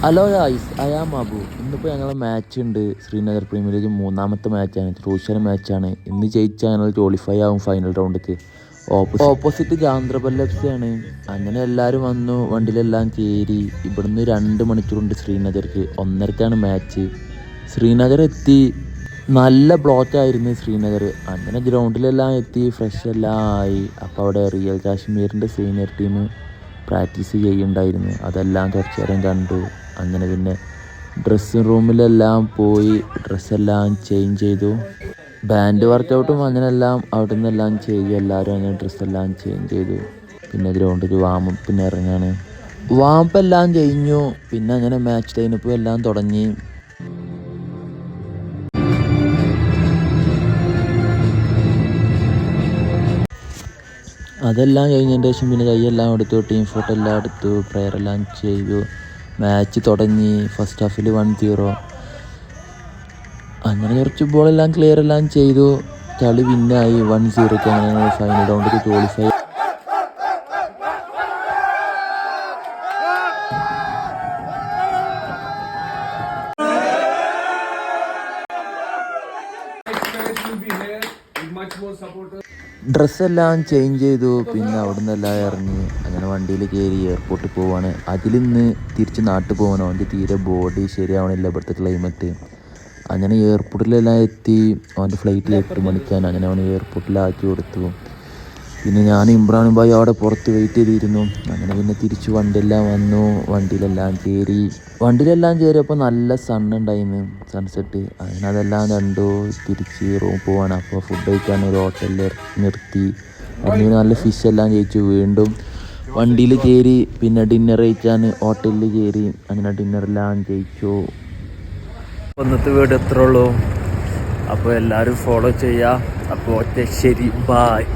Hello guys, I am Abu. ഇന്നിപ്പോൾ ഞങ്ങളെ match ഉണ്ട്. ശ്രീനഗർ പ്രീമിയർ ലീഗ് 3ാമത്തെ മാച്ചാണ്, ക്രൂഷ്യൽ മാച്ചാണ്. ഇന്ന് ജയിച്ചാൽ ഞങ്ങൾ ക്വാളിഫൈ ആവും ഫൈനൽ റൗണ്ടിലേക്ക്. ഓപ്പോസിറ്റ് ജാന്ത്രബൽ FC ആണ്. അങ്ങനെ എല്ലാവരും വന്നു, വണ്ടിയിലെല്ലാം കയറി. ഇവിടുന്ന് 2 മണിക്കൂറുണ്ട് ശ്രീനഗർക്ക്. 1:30ക്കാണ് മാച്ച്. ശ്രീനഗർ എത്തി. നല്ല ബ്ലോക്കായിരുന്നു ശ്രീനഗർ. അങ്ങനെ ഗ്രൗണ്ടിലെല്ലാം എത്തി, ഫ്രഷ് എല്ലാം ആയി. അപ്പോൾ അവിടെ റിയൽ കാശ്മീരിൻ്റെ സീനിയർ ടീം പ്രാക്ടീസ് ചെയ്യുന്നുണ്ടായിരുന്നു. അതെല്ലാം കുറച്ച് നേരം കണ്ടു. അങ്ങനെ പിന്നെ ഡ്രസ്സിങ് റൂമിലെല്ലാം പോയി ഡ്രസ്സെല്ലാം ചേഞ്ച് ചെയ്തു. ബാൻഡ് വർക്കൗട്ടും അങ്ങനെയെല്ലാം അവിടെ നിന്നെല്ലാം ചെയ്തു. എല്ലാവരും അങ്ങനെ ഡ്രസ്സെല്ലാം ചേഞ്ച് ചെയ്തു. പിന്നെ ഗ്രൗണ്ടിൽ വാമപ്പിന് ഇറങ്ങാണ്. വാമപ്പ് എല്ലാം കഴിഞ്ഞു. പിന്നെ അങ്ങനെ മാച്ച് ടൈമപ്പ് എല്ലാം തുടങ്ങി. അതെല്ലാം കഴിഞ്ഞതിന് ശേഷം പിന്നെ കൈയെല്ലാം എടുത്തു, ടീം ഫോട്ടോ എല്ലാം എടുത്തു, പ്രെയർ എല്ലാം ചെയ്തു. മാച്ച് തുടങ്ങി. ഫസ്റ്റ് ഹാഫിൽ 1-0. അങ്ങനെ കുറച്ച് ബോളെല്ലാം ക്ലിയർ എല്ലാം ചെയ്തു. കളി വിന്നായി 1-0. അങ്ങനെ ഫൈനൽ റൗണ്ടിൽ ക്വാളിഫൈ. ഡ്രസ്സെല്ലാം ചേഞ്ച് ചെയ്തു. പിന്നെ അവിടെ നിന്നെല്ലാം ഇറങ്ങി. അങ്ങനെ വണ്ടിയിൽ കയറി എയർപോർട്ടിൽ പോവാണ്. അതിലിന്ന് തിരിച്ച് നാട്ടിൽ പോകാനോ, അവൻ്റെ തീരെ ബോഡി ശരിയാവണില്ല ഇവിടുത്തെ ക്ലൈമറ്റ്. അങ്ങനെ എയർപോർട്ടിലെല്ലാം എത്തി. അവൻ്റെ ഫ്ലൈറ്റ് 8 മണിക്കാണ്. അങ്ങനെ അവൻ എയർപോർട്ടിലാക്കി കൊടുത്തു. പിന്നെ ഞാൻ ഇമ്രാൻ ഭായി അവിടെ പുറത്ത് വെയിറ്റ് ചെയ്തിരുന്നു. അങ്ങനെ പിന്നെ തിരിച്ച് വണ്ടിയെല്ലാം വന്നു. വണ്ടിയിലെല്ലാം കയറിയപ്പോൾ നല്ല സണ്ണുണ്ടായിരുന്നു, സൺസെറ്റ്. അങ്ങനെ അതെല്ലാം കണ്ടു. തിരിച്ച് റൂം പോവാണ്. അപ്പോൾ ഫുഡ് കഴിക്കാൻ ഒരു ഹോട്ടലിൽ നിർത്തി. അതിന് നല്ല ഫിഷ് എല്ലാം കഴിച്ചു. വീണ്ടും വണ്ടിയിൽ കയറി. പിന്നെ ഡിന്നർ കഴിക്കാൻ ഹോട്ടലിൽ കയറി. അങ്ങനെ ഡിന്നറെല്ലാം കഴിച്ചു. ഇന്നത്തെ വീഡിയോ എത്ര ഉള്ളൂ. അപ്പോൾ എല്ലാവരും ഫോളോ ചെയ്യുക. അപ്പോൾ ശരി, ബായ്.